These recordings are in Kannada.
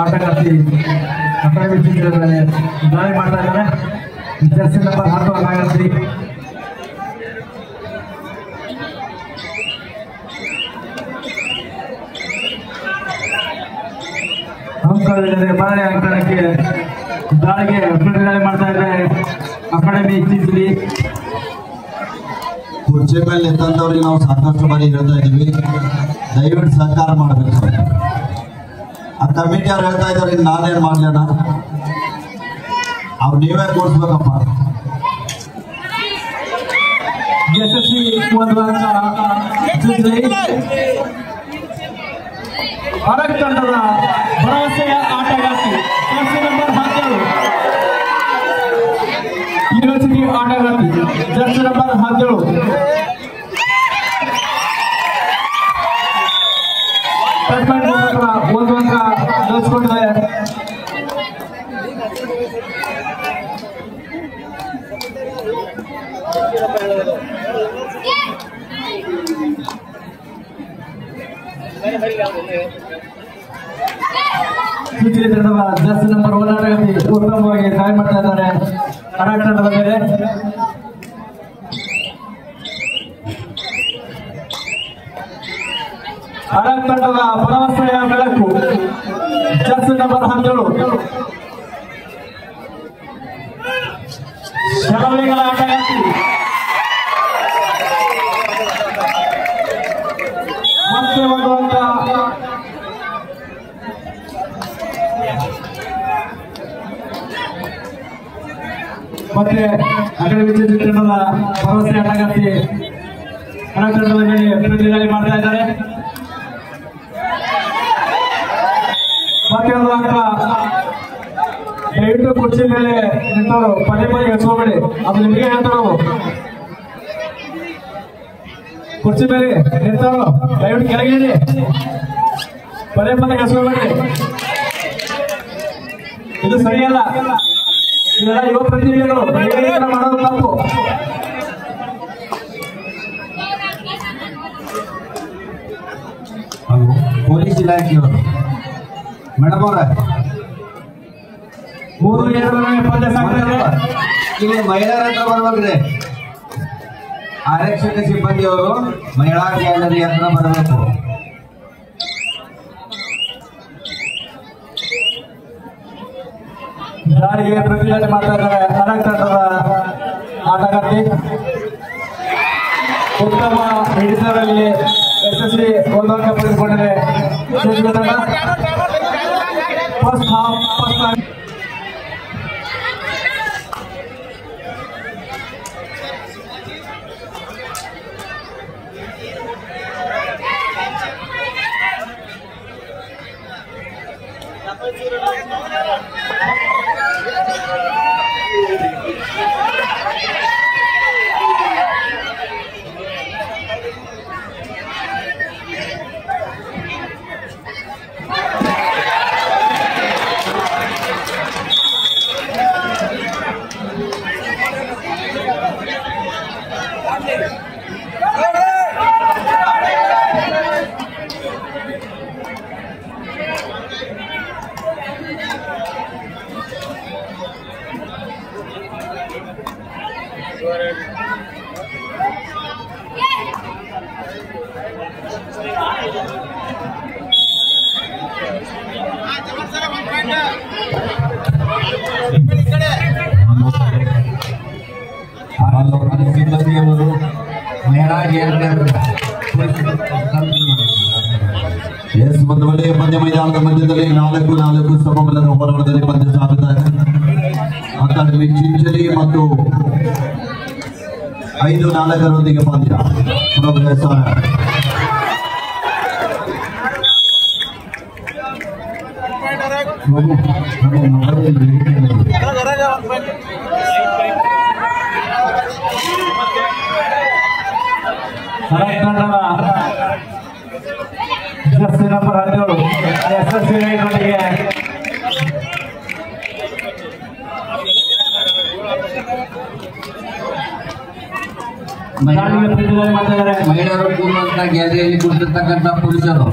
ಆಟಗಾರ್ತಿ ಅಕಾಡೆಮಿ ಚಿತ್ರದಲ್ಲಿ ದಾಳಿ ಮಾಡ್ತಾ ಇದ್ದಾರೆ. ಜರ್ಸಿ ನಂಬರ್ 10 ಆಟಗಾರ್ತಿ ಬಾಳೆ ಅಂಕಣಕ್ಕೆ ದಾಳಿಗೆ ದಾಳಿ ಮಾಡ್ತಾ ಇದ್ದಾರೆ ಅಕಾಡೆಮಿ ಇತ್ತೀಚೆಗೆ. ಕುರ್ಚಿ ಮೇಲೆ ನಿಂತವ್ರಿಗೆ ನಾವು ಸಾಕಷ್ಟು ಬಾರಿ ಹೇಳ್ತಾ ಇದೀವಿ, ದಯವಿಟ್ಟು ಸಹಕಾರ ಮಾಡಬೇಕು. ಆ ಕಮಿಟಿ ಅವ್ರು ಹೇಳ್ತಾ ಇದ್ದಾರೆ, ನಾನೇನ್ ಮಾಡ್ಲೇನ, ಅವ್ರು ನೀವೇ ಕೊಡ್ಸ್ಬೇಕಪ್ಪ. ಯಶಸ್ವಿ ಭಾರತ ತಂಡದ ಭರವಸೆಯ ಆಟಗಾರ್ತಿ ಜರ್ಸಿ ನಂಬರ್ 17 ಯೂನಿವರ್ಸಿಟಿ ಆಟಗಾರ್ತಿ ಜರ್ಸಿ ನಂಬರ್ 17 ಒಂದು ಅಂಕ ಗಳಿಸಿಕೊಂಡಿದ್ದಾರೆ. ಜರ್ಸಿ ನಂಬರ್ 1 ಆಟಗಾರ್ತಿ ಉತ್ತಮವಾಗಿ ದಾಳಿ ಮಾಡ್ತಾ ಇದ್ದಾರೆ ಕರ್ನಾಟಕ ತಂಡದ ಮೇಲೆ. ಕರ್ನಾಟಕ ತಂಡದ ಭರವಸೆಯ ಬೆಳಕು ಜರ್ಸಿ ನಂಬರ್ 17 ಶರವೇಗದ ಆಟಗಾರ್ತಿ ಮತ್ತೆ ಒಂದು ಅಂಕ. ಮತ್ತೆ ಅಕಾಡೆಮಿ ಚಿತ್ರಣದ ಭರವಸೆ ಆಟಗಾರ್ತಿ ಕರ್ನಾಟಕದ ಮೇಲೆ ಪ್ರತಿದಾಳಿ ಮಾಡ್ತಾ ಇದ್ದಾರೆ. ಮತ್ತೆ ಒಂದು ಅಂಕ. ದಯವಿಟ್ಟು ಕುರ್ಚಿ ಮೇಲೆ ನಿಂತವರು ಪದೇ ಪದೇ ಹೆಸರುಬೇಡಿ, ಅದು ನಿಮಗೆ ಹೇಳ್ತಾರೋ. ಕುರ್ಚಿ ಮೇಲೆ ನಿಂತವರು ದಯವಿಟ್ಟು ಕೆಳಗೆ ಪದೇ ಪದೇ ಹೆಸರುಬೇಡಿ, ಇದು ಸರಿಯಲ್ಲ. ಇದೆಲ್ಲ ಯುವ ಪ್ರತಿನಿಧಿಗಳು ಮಾಡೋದು ತಪ್ಪು. ಪೊಲೀಸ್ ಇಲಾಖೆಯವರು ಮೇಡಮ್ ಅವರ 3-2 ಪಂದ್ಯ ಸಾಕ್ತಾರೆ. ಇಲ್ಲಿ ಮಹಿಳೆಯರ ಹತ್ರ ಬರ್ಬೇಕ್ರಿ, ಆರಕ್ಷಕ ಸಿಬ್ಬಂದಿಯವರು ಮಹಿಳಾ ಗ್ಯಾಲರಿ ಹತ್ರ ಬರಬೇಕು. ದಾಳಿಗೆ ಪ್ರತಿದಾಳಿ ಮಾಡ್ತಾ ಇದ್ದಾರೆ ಕರ್ನಾಟಕ ತಂಡದ ಆಟಗಾರ್ತಿ. ಉತ್ತಮ ಹಿಡಿತದಲ್ಲಿ ಯಶಸ್ವಿ ಒಂದು ಅಂಕ ಪಡೆದುಕೊಂಡಿದೆ ತಂಡ. ಫಸ್ಟ್ ಹಾಫ್ ಸಿಬ್ಬಂದಿಯವರು ಮಹಿಳಾ ಎಸ್ ಬಂಧುಗಳೇ, ಪಂದ್ಯ ಮೈದಾನದ ಮಧ್ಯದಲ್ಲಿ 4-4 ಸಮಬಲದ ಹೋರಾಟದಲ್ಲಿ ಪಂದ್ಯ ಸಾಗುತ್ತಾ ಇದೆ. ಅಕಾಡೆಮಿ ಚಿಂಚಲಿ ಮತ್ತು 5-4 ಪಂದ್ಯ. ಜರ್ಸಿ ನಂಬರ್ 17 ಯಶಸ್ವಿಯೊಂದಿಗೆ ಮಹಿಳೆಯರು ಕೂರುವಂತ ಗ್ಯಾಲರಿಯಲ್ಲಿ ಕುಳಿತಿರ್ತಕ್ಕಂಥ ಪುರುಷರು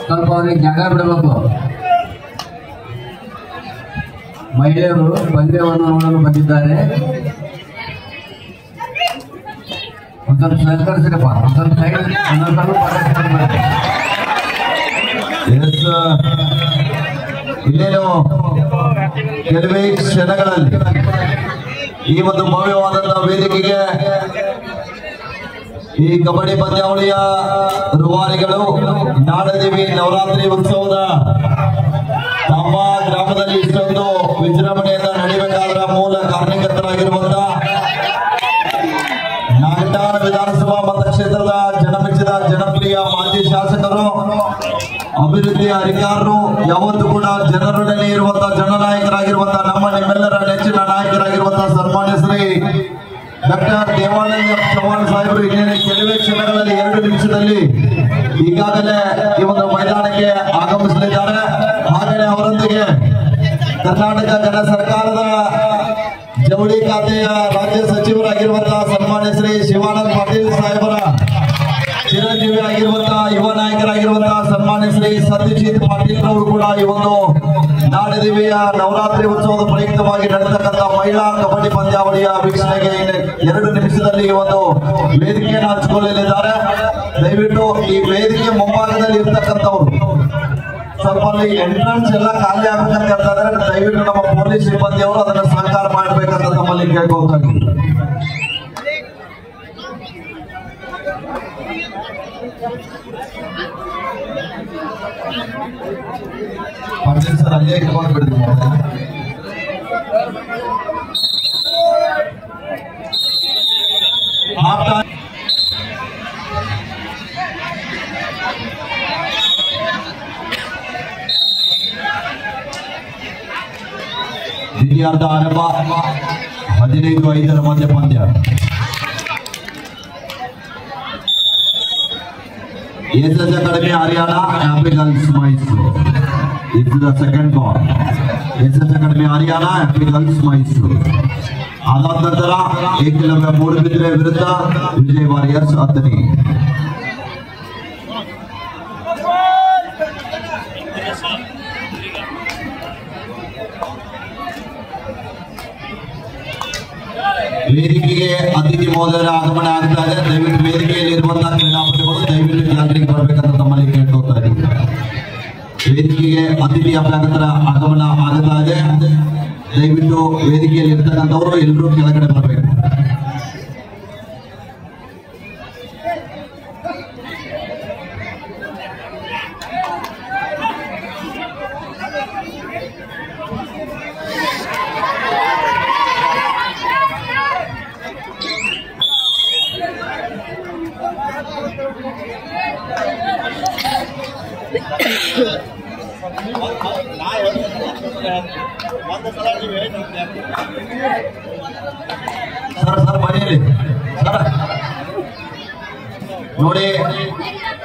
ಸ್ವಲ್ಪ ಅವ್ರಿಗೆ ಜಾಗ ಬಿಡಬೇಕು. ಮಹಿಳೆಯರು ಪಂದ್ಯವನ್ನು ನೋಡಲು ಬಂದಿದ್ದಾರೆ. ಒಂದ್ ಸ್ವಲ್ಪ ಸಹಕರಿಸಿರಪ್ಪ, ಒಂದ್ ಸ್ವಲ್ಪ ಸೈಡ್ ಇನ್ನೇನು ಕೆಲವೇ ಕ್ಷಣಗಳಲ್ಲಿ ಈ ಒಂದು ಭವ್ಯವಾದಂತಹ ವೇದಿಕೆಗೆ ಈ ಕಬಡ್ಡಿ ಪಂದ್ಯಾವಳಿಯ ರೂವಾರಿಗಳು ನಾಡದೇವಿ ನವರಾತ್ರಿ ಉತ್ಸವದ ತಮ್ಮ ಗ್ರಾಮದಲ್ಲಿ ಇಷ್ಟೊಂದು ವಿಜೃಂಭಣೆಯಿಂದ ನಡೆಯಬೇಕಾದ ಮೂಲ ಕಾರಣಕರ್ತರಾಗಿರುವಂತಹ ನಾಗಠಾಣ ವಿಧಾನಸಭಾ ಮತಕ್ಷೇತ್ರದ ಜನಮೆಚ್ಚಿದ ಜನಪ್ರಿಯ ಮಾಜಿ ಶಾಸಕರು, ಅಭಿವೃದ್ಧಿಯ ಅಧಿಕಾರರು, ಯಾವತ್ತೂ ಕೂಡ ಜನರೊಡನೆ ಇರುವಂತಹ ಜನನಾಯಕರಾಗಿರುವಂತಹ ನಮ್ಮ ನಿಮ್ಮೆಲ್ಲರ ನೆಚ್ಚಿನ ನಾಯಕರಾಗಿರುವಂತಹ ಸನ್ಮಾನ್ಯ ಶ್ರೀ ಡಾಕ್ಟರ್ ದೇವಾನಂದ ಚವ್ಹಾಣ್ ಸಾಹೇಬರು ಇನ್ನೇನು ಕೆಲವೇ ಕ್ಷಣಗಳಲ್ಲಿ 2 ನಿಮಿಷದಲ್ಲಿ ಈಗಾಗಲೇ ಈ ಒಂದು ಮೈದಾನಕ್ಕೆ ಆಗಮಿಸಲಿದ್ದಾರೆ. ಹಾಗೆಯೇ ಅವರೊಂದಿಗೆ ಕರ್ನಾಟಕ ಗಣ ಸರ್ಕಾರದ ಜವಳಿ ಖಾತೆಯ ರಾಜ್ಯ ಸಚಿವರಾಗಿರುವಂತಹ ಸನ್ಮಾನ್ಯ ಶ್ರೀ ಶಿವಾನಂದ ಪಾಟೀಲ್ ಸಾಹೇಬರ ಚಿರಂಜೀವಿ ಆಗಿರುವಂತಹ ಯುವ ನಾಯಕರಾಗಿರುವಂತಹ ಸನ್ಮಾನ್ಯ ಶ್ರೀ ಸತ್ಯಜಿತ್ ಪಾಟೀಲ್ ಅವರು ಕೂಡ ಈ ಒಂದು ನಾಡದೇವಿಯ ನವರಾತ್ರಿ ಉತ್ಸವದ ಪ್ರಯುಕ್ತವಾಗಿ ನಡೆದಕ್ಕಂತಹ ಮಹಿಳಾ ಕಬಡ್ಡಿ ಪಂದ್ಯಾವಳಿಯ ವೀಕ್ಷಣೆಗೆ 2 ನಿಮಿಷದಲ್ಲಿ ಈ ಒಂದು ವೇದಿಕೆಯನ್ನು ಹಂಚಿಕೊಳ್ಳಲಿದ್ದಾರೆ. ದಯವಿಟ್ಟು ಈ ವೇದಿಕೆ ಮುಂಭಾಗದಲ್ಲಿ ಇರ್ತಕ್ಕಂಥವ್ರು ಸ್ವಲ್ಪ ಎಂಟ್ರೆನ್ಸ್ ಎಲ್ಲ ಖಾಲಿ ಆಗ್ಬೇಕಂತ ಹೇಳ್ತಾ ಇದ್ದಾರೆ. ದಯವಿಟ್ಟು ನಮ್ಮ ಪೊಲೀಸ್ ಸಿಬ್ಬಂದಿಯವರು ಅದನ್ನು ಸಹಕಾರ ಮಾಡಬೇಕಂತ ನಮ್ಮಲ್ಲಿ ಕೇಳ್ಕೊಳ್ತಾ ಇದ್ದೀವಿ. ಸರ್ ಅಲ್ಲೇ ಇಟ್ಕೊಂಡು ಬಿಡ್ತೀವಿ. ದ್ವಿತೀಯಾರ್ಧ ಆರಂಭ 15-5 ಮಧ್ಯ ಪಂದ್ಯ. SS Academy Haryana, Happy Girls Mysore. This is the second ball. SS Academy Haryana, Happy Girls Mysore. ಆದ ನಂತರ ಏಕಲವ್ಯ ಮೂಡುಬಿದಿರೆ ವಿರುದ್ಧ ವಿಜಯ್ ವಾರಿಯರ್ಸ್ ಅತನಿ. ವೇದಿಕೆಗೆ ಅತಿಥಿ ಮಹೋದಯರ ಆಗಮನ ಆಗ್ತಾ ಇದೆ. ದಯವಿಟ್ಟು ವೇದಿಕೆಯಲ್ಲಿ ಇರುವಂತಹ ಕ್ರೀಡಾಪಟುಗಳು ದಯವಿಟ್ಟು ಜಾಗೃತಿ ಬರಬೇಕಂತ ತಮ್ಮಲ್ಲಿ ಕೇಳ್ಕೊಳ್ತಾ ಇದ್ದೀವಿ. ವೇದಿಕೆಗೆ ಅತಿಥಿ ಅಭ್ಯಾಗತರ ಆಗಮನ ಆಗ್ತಾ ಇದೆ. ದಯವಿಟ್ಟು ವೇದಿಕೆಯಲ್ಲಿ ಇರ್ತಕ್ಕಂಥವರು ಎಲ್ಲರೂ ಕೆಳಗಡೆ ಬರಬೇಕು. ಸರ್ ಮನೆಯಲ್ಲಿ ನೋಡಿ,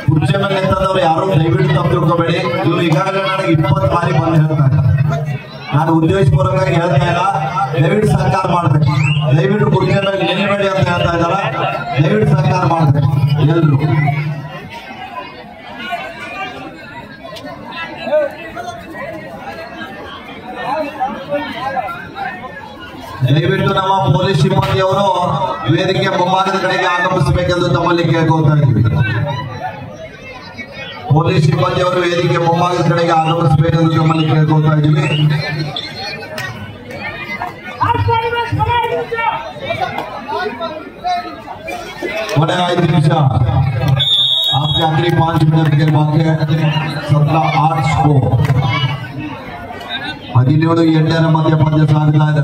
ಕುರ್ಚಿ ಮೇಲೆ ನಿಂತದವ್ರು ಯಾರು ದಯವಿಟ್ಟು ತಪ್ಪು ತಿಳ್ಕೋಬೇಡಿ. ಇವ್ರು ಈಗಾಗಲೇ ನನಗೆ 20 ಬಾರಿ ಬಂದು ಹೇಳ್ತಾರೆ. ನಾನು ಉದ್ದೇಶಪೂರ್ವಕವಾಗಿ ಹೇಳ್ತಾ ಇಲ್ಲ, ದಯವಿಟ್ಟು ಸಹಕಾರ ಮಾಡ್ಬೇಕು. ದಯವಿಟ್ಟು ಕುರ್ಚಿ ಮೇಲೆ ನಿಲ್ಲಬೇಡಿ ಅಂತ ಹೇಳ್ತಾ ಇದ್ದಾರ. ದಯವಿಟ್ಟು ಸಹಕಾರ ಮಾಡ್ಬೇಕು ಎಲ್ರು. ದಯವಿಟ್ಟು ನಮ್ಮ ಪೊಲೀಸ್ ಸಿಬ್ಬಂದಿಯವರು ವೇದಿಕೆ ಮುಂಭಾಗದ ಕಡೆಗೆ ಆಗಮಿಸಬೇಕೆಂದು ತಮ್ಮಲ್ಲಿ ಕೇಳ್ಕೊಳ್ತಾ ಇದ್ದೀವಿ. ಪೊಲೀಸ್ ಸಿಬ್ಬಂದಿಯವರು ವೇದಿಕೆ ಮುಂಭಾಗದ ಕಡೆಗೆ ಆಗಮಿಸಬೇಕೆಂದು ತಮ್ಮಲ್ಲಿ ಕೇಳ್ಕೊಳ್ತಾ ಇದ್ದೀವಿ. ಕೊನೆ 5 ನಿಮಿಷ. आपके आखिरी 5 मिनट के बाकी है. 17-8 स्कोर. 17-8 ಮಧ್ಯ ಪಂದ್ಯ ಸಾಗ್ತಾ ಇದೆ.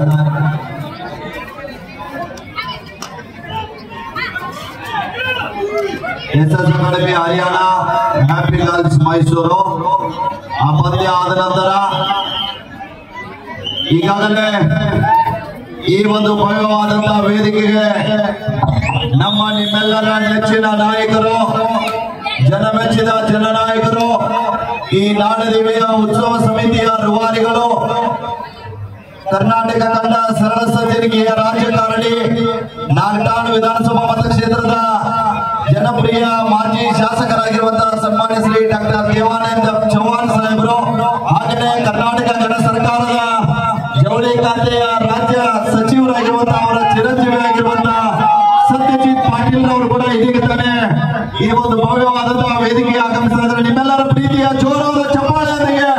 SS Academy Haryana, Happy Girls Mysore. ಆ ಪಂದ್ಯ ಆದ ನಂತರ ಈಗಾಗಲೇ ಈ ಒಂದು ಭವ್ಯವಾದಂತಹ ವೇದಿಕೆಗೆ ನಮ್ಮ ನಿಮ್ಮೆಲ್ಲರ ನೆಚ್ಚಿನ ನಾಯಕರು, ಜನಮೆಚ್ಚಿದ ಜನನಾಯಕರು, ಈ ನಾಡದೇವಿಯ ಉತ್ಸವ ಸಮಿತಿಯ ರೂವಾರಿಗಳು, ಕರ್ನಾಟಕ ಕಂಡ ಸರಳ ಸಜ್ಜನಿಕೆಯ ರಾಜಕಾರಣಿ, ನಾಗಠಾಣ ವಿಧಾನಸಭಾ ಮತಕ್ಷೇತ್ರದ ಜನಪ್ರಿಯ ಮಾಜಿ ಶಾಸಕರಾಗಿರುವಂತಹ ಸನ್ಮಾನ್ಯ ಶ್ರೀ ಡಾಕ್ಟರ್ ದೇವಾನಂದ ಪಾಟೀಲ್ ಅವರು ಕೂಡ ಇದೀಗ ತಾನೇ ಈ ಒಂದು ಭವ್ಯವಾದಂತಹ ವೇದಿಕೆಗೆ ಆಗಮಿಸಿದ್ರೆ ನಿಮ್ಮೆಲ್ಲರ ಪ್ರೀತಿಯ ಜೋರಾದ ಚಪ್ಪಾಳೆಯೊಂದಿಗೆ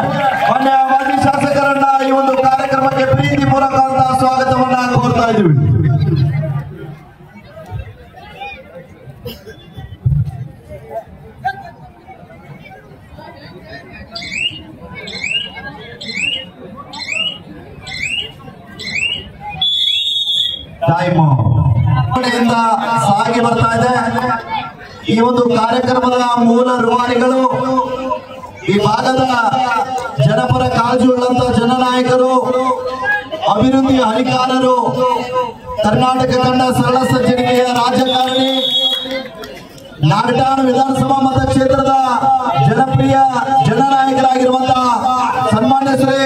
ಮಾನ್ಯ ಮಾಜಿ ಶಾಸಕರನ್ನ ಈ ಒಂದು ಕಾರ್ಯಕ್ರಮಕ್ಕೆ ಪ್ರೀತಿ ಪೂರ್ವಕ ಸ್ವಾಗತವನ್ನ ಕೋರ್ತಾ ಇದ್ದೀವಿ. ಕಡೆಯಿಂದ ಸಾಗಿ ಬರ್ತಾ ಇದೆ. ಈ ಒಂದು ಕಾರ್ಯಕ್ರಮದ ಮೂಲ ರೂವಾರಿಗಳು ಈ ಭಾಗದ ಜನಪರ ಕಾಳಜಿ ಉಳ್ಳಂತ ಜನನಾಯಕರು, ಅಭಿವೃದ್ಧಿ ಹರಿಕಾರರು, ಕರ್ನಾಟಕ ಕಂಡ ಸರಳ ಸಜ್ಜನಿಕೆಯ ರಾಜಕಾರಣಿ, ನಾಗಠಾಣ ವಿಧಾನಸಭಾ ಮತಕ್ಷೇತ್ರದ ಜನಪ್ರಿಯ ಜನನಾಯಕರಾಗಿರುವಂತಹ ಸನ್ಮಾನ್ಯ ಶ್ರೀ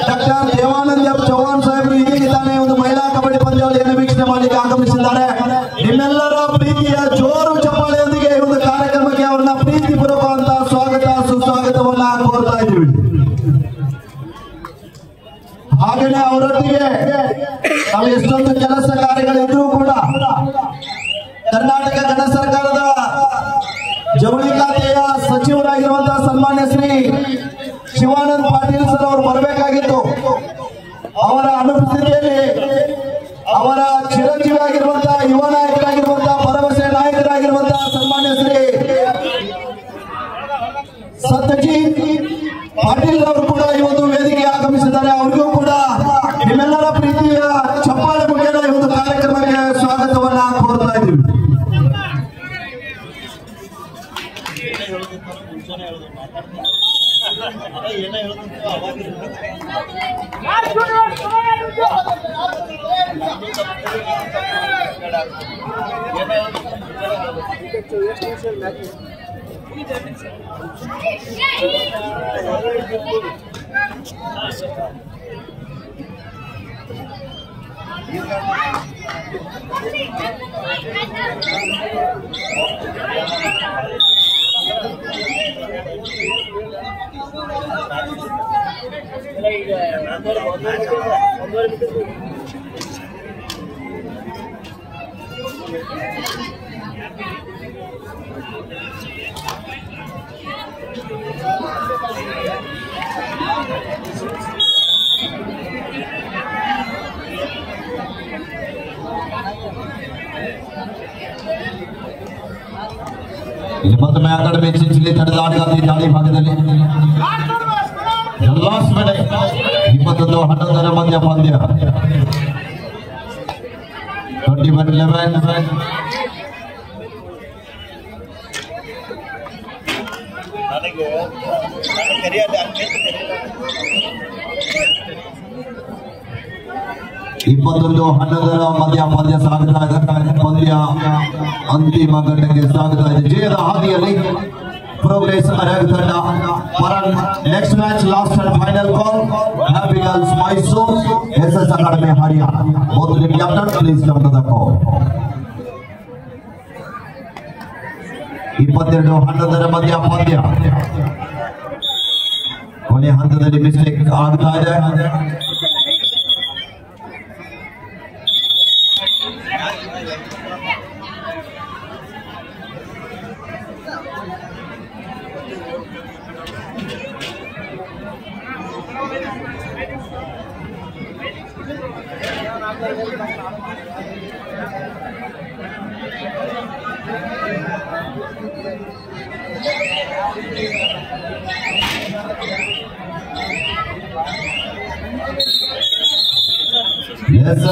ಡಾಕ್ಟರ್ ದೇವಾನಂದ ಎಫ್ ಚೌಹಾಣ್ ಸಾಹೇಬರು ಇದೀಗ ತಾನೇ ಒಂದು ಮಹಿಳಾ ಕಬಡ್ಡಿ ಪಂದ್ಯಾವಳಿಯನ್ನು ವೀಕ್ಷಣೆ ಮಾಡಲಿಕ್ಕೆ ಆಗಮಿಸಿದ್ದಾರೆ. ನಿಮ್ಮೆಲ್ಲರ ಪ್ರೀತಿಯ ಜೋರು ಚಪ್ಪಾಳೆಯೊಂದಿಗೆ ಈ ಒಂದು ಕಾರ್ಯಕ್ರಮಕ್ಕೆ ಅವರನ್ನ ಪ್ರೀತಿ ಪೂರ್ವಕವಂತಹ ಸ್ವಾಗತ ಸುಸ್ವಾಗತವನ್ನ ಕೋರ್ತಾ ಇದ್ದೀವಿ. ಹಾಗೆಯೇ ಅವರೊಟ್ಟಿಗೆ ನಾವು ಎಷ್ಟೊಂದು ಕೆಲಸ ಕಾರ್ಯಗಳಿದ್ರೂ ಕೂಡ ಕರ್ನಾಟಕ ಗಣ ಸರ್ಕಾರದ ಜವಳಿ ಖಾತೆಯ ಸಚಿವರಾಗಿರುವಂತಹ ಸನ್ಮಾನ್ಯ ಶ್ರೀ ಶಿವಾನಂದ ಪಾಟೀಲ್ ಸರ್ ಅವರು ಬರಬೇಕಾಗಿತ್ತು. ಅವರ ಅನುಪಸ್ಥಿತಿಯಲ್ಲಿ ಅವರ ಚಿರಂಜೀವಿ ಆಗಿರುವಂತಹ ಯುವ ನಾಯಕರಾಗಿರುವಂತಹ ಭರವಸೆ ನಾಯಕರಾಗಿರುವಂತಹ ಸನ್ಮಾನ್ಯ ಶ್ರೀ ಸತ್ಯಜಿತ್ ಪಾಟೀಲ್ ಅವರು ಕೂಡ ಈ ಒಂದು ವೇದಿಕೆಗೆ ಆಗಮಿಸಿದ್ದಾರೆ. ಅವರಿಗೂ ಕೂಡ ನಿಮ್ಮೆಲ್ಲರ ಪ್ರೀತಿಯ ಚಪ್ಪಾಳೆ ಮುಖೇನ ಈ ಒಂದು ಕಾರ್ಯಕ್ರಮಕ್ಕೆ ಸ್ವಾಗತವನ್ನ ಕೋರ್ತಾ ಇದ್ದೀವಿ. ಮತ್ತೊಮ್ಮೆ ಅಕಾಡೆಮಿ ಚಿಂಚಲಿ ತಡೆದ ಆಟಗಾರ್ತಿ ಜಾಲಿ ಭಾಗದಲ್ಲಿ ಲಾಸ್ಟ್ ವೇಳೆ 21-11 ಮಧ್ಯ ಪಂದ್ಯ 21-11 21-11 ಮಧ್ಯ ಪಂದ್ಯ ಸಾಗುತ್ತಾ ಇದೆ. ಪಂದ್ಯ ಅಂತಿಮ ಘಟ್ಟಕ್ಕೆ ಸಾಗುತ್ತಾ ಇದೆ. ಜಯದ ಹಾದಿಯಲ್ಲಿ ಪ್ರೋಗ್ರೆಸ್ ಅರಗ್ ತಂಡ for next match last and final call happy girls Mysuru SS academy Haryana. both the captain please come to the call. 22-11 ಮಧ್ಯ ಪಂದ್ಯ ಕೊನೆ ಹಂತದಲ್ಲಿ ಮಿಸ್ಟೇಕ್ ಆಗ್ತಾ ಇದೆ. Yes,